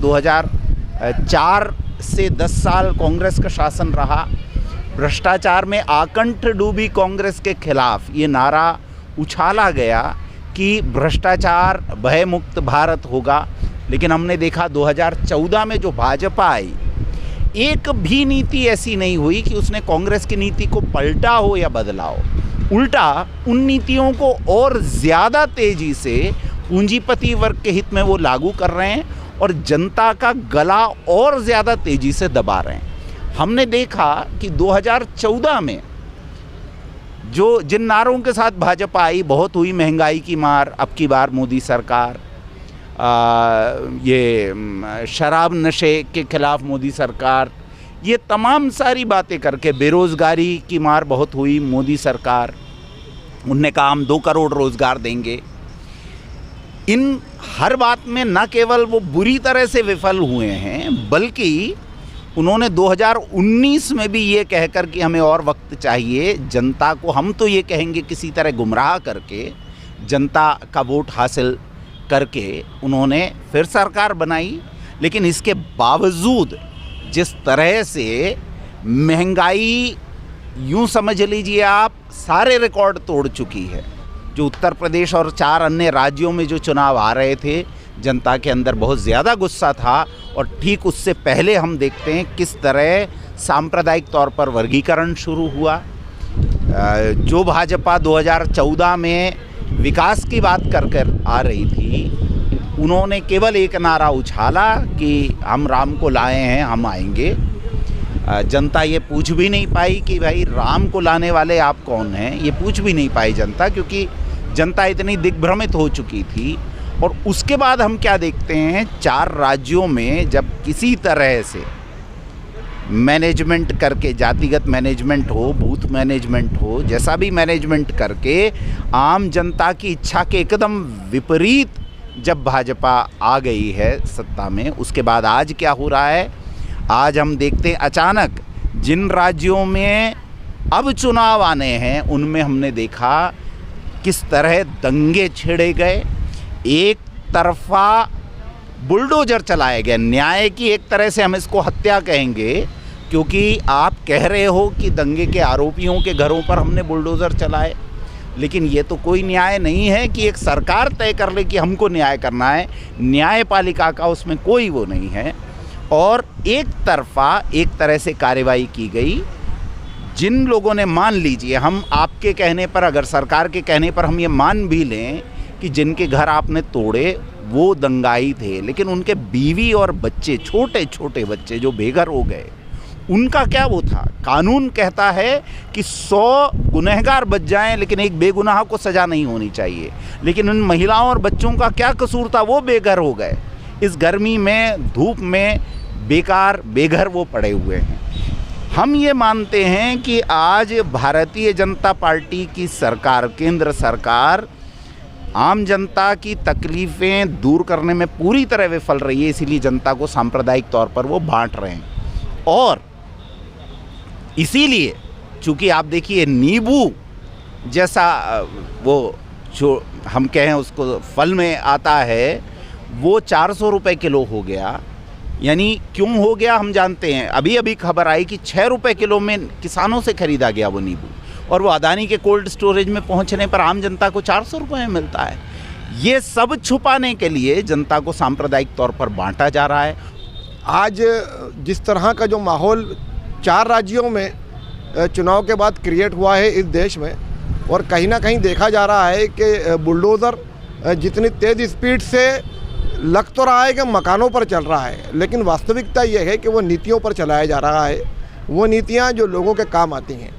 2004 से 10 साल कांग्रेस का शासन रहा। भ्रष्टाचार में आकंठ डूबी कांग्रेस के खिलाफ ये नारा उछाला गया कि भ्रष्टाचार भय मुक्त भारत होगा। लेकिन हमने देखा 2014 में जो भाजपा आई, एक भी नीति ऐसी नहीं हुई कि उसने कांग्रेस की नीति को पलटा हो या बदला हो। उल्टा उन नीतियों को और ज़्यादा तेज़ी से पूंजीपति वर्ग के हित में वो लागू कर रहे हैं और जनता का गला और ज़्यादा तेज़ी से दबा रहे हैं। हमने देखा कि 2014 में जिन नारों के साथ भाजपा आई, बहुत हुई महंगाई की मार, अब की बार मोदी सरकार, ये शराब नशे के खिलाफ मोदी सरकार, ये तमाम सारी बातें करके, बेरोज़गारी की मार बहुत हुई, मोदी सरकार, उनने कहा हम 2 करोड़ रोज़गार देंगे। इन हर बात में न केवल वो बुरी तरह से विफल हुए हैं, बल्कि उन्होंने 2019 में भी ये कहकर कि हमें और वक्त चाहिए, जनता को हम तो ये कहेंगे किसी तरह गुमराह करके, जनता का वोट हासिल करके उन्होंने फिर सरकार बनाई। लेकिन इसके बावजूद जिस तरह से महंगाई, यूँ समझ लीजिए आप, सारे रिकॉर्ड तोड़ चुकी है। जो उत्तर प्रदेश और 4 अन्य राज्यों में जो चुनाव आ रहे थे, जनता के अंदर बहुत ज़्यादा गुस्सा था। और ठीक उससे पहले हम देखते हैं किस तरह सांप्रदायिक तौर पर वर्गीकरण शुरू हुआ। जो भाजपा 2014 में विकास की बात कर आ रही थी, उन्होंने केवल एक नारा उछाला कि हम राम को लाए हैं, हम आएंगे। जनता ये पूछ भी नहीं पाई कि भाई राम को लाने वाले आप कौन हैं, ये पूछ भी नहीं पाई जनता, क्योंकि जनता इतनी दिग्भ्रमित हो चुकी थी। और उसके बाद हम क्या देखते हैं, 4 राज्यों में जब किसी तरह से मैनेजमेंट करके, जातिगत मैनेजमेंट हो, बूथ मैनेजमेंट हो, जैसा भी मैनेजमेंट करके आम जनता की इच्छा के एकदम विपरीत जब भाजपा आ गई है सत्ता में, उसके बाद आज क्या हो रहा है, आज हम देखते हैं अचानक जिन राज्यों में अब चुनाव आने हैं उनमें हमने देखा किस तरह दंगे छिड़े गए, एक तरफा बुलडोजर चलाए गए। न्याय की एक तरह से हम इसको हत्या कहेंगे, क्योंकि आप कह रहे हो कि दंगे के आरोपियों के घरों पर हमने बुलडोज़र चलाए, लेकिन ये तो कोई न्याय नहीं है कि एक सरकार तय कर ले कि हमको न्याय करना है। न्यायपालिका का उसमें कोई वो नहीं है। और एक तरफा एक तरह से कार्रवाई की गई। जिन लोगों ने, मान लीजिए हम आपके कहने पर, अगर सरकार के कहने पर हम ये मान भी लें कि जिनके घर आपने तोड़े वो दंगाई थे, लेकिन उनके बीवी और बच्चे, छोटे छोटे बच्चे जो बेघर हो गए, उनका क्या वो था। कानून कहता है कि 100 गुनहगार बच जाएं, लेकिन एक बेगुनाह को सज़ा नहीं होनी चाहिए। लेकिन उन महिलाओं और बच्चों का क्या कसूर था, वो बेघर हो गए। इस गर्मी में, धूप में बेघर वो पड़े हुए हैं। हम ये मानते हैं कि आज भारतीय जनता पार्टी की सरकार, केंद्र सरकार, आम जनता की तकलीफ़ें दूर करने में पूरी तरह विफल रही है। इसीलिए जनता को सांप्रदायिक तौर पर वो बांट रहे हैं। और इसीलिए चूँकि आप देखिए, नींबू जैसा वो जो हम कहें उसको फल में आता है, वो 400 रुपये किलो हो गया। यानी क्यों हो गया हम जानते हैं। अभी अभी खबर आई कि 6 रुपये किलो में किसानों से ख़रीदा गया वो नींबू, और वो अदानी के कोल्ड स्टोरेज में पहुंचने पर आम जनता को 400 रुपये में मिलता है। ये सब छुपाने के लिए जनता को सांप्रदायिक तौर पर बांटा जा रहा है। आज जिस तरह का जो माहौल 4 राज्यों में चुनाव के बाद क्रिएट हुआ है इस देश में, और कहीं ना कहीं देखा जा रहा है कि बुलडोज़र जितनी तेज़ स्पीड से लग तो रहा है कि मकानों पर चल रहा है, लेकिन वास्तविकता यह है कि वो नीतियों पर चलाया जा रहा है, वो नीतियाँ जो लोगों के काम आती हैं।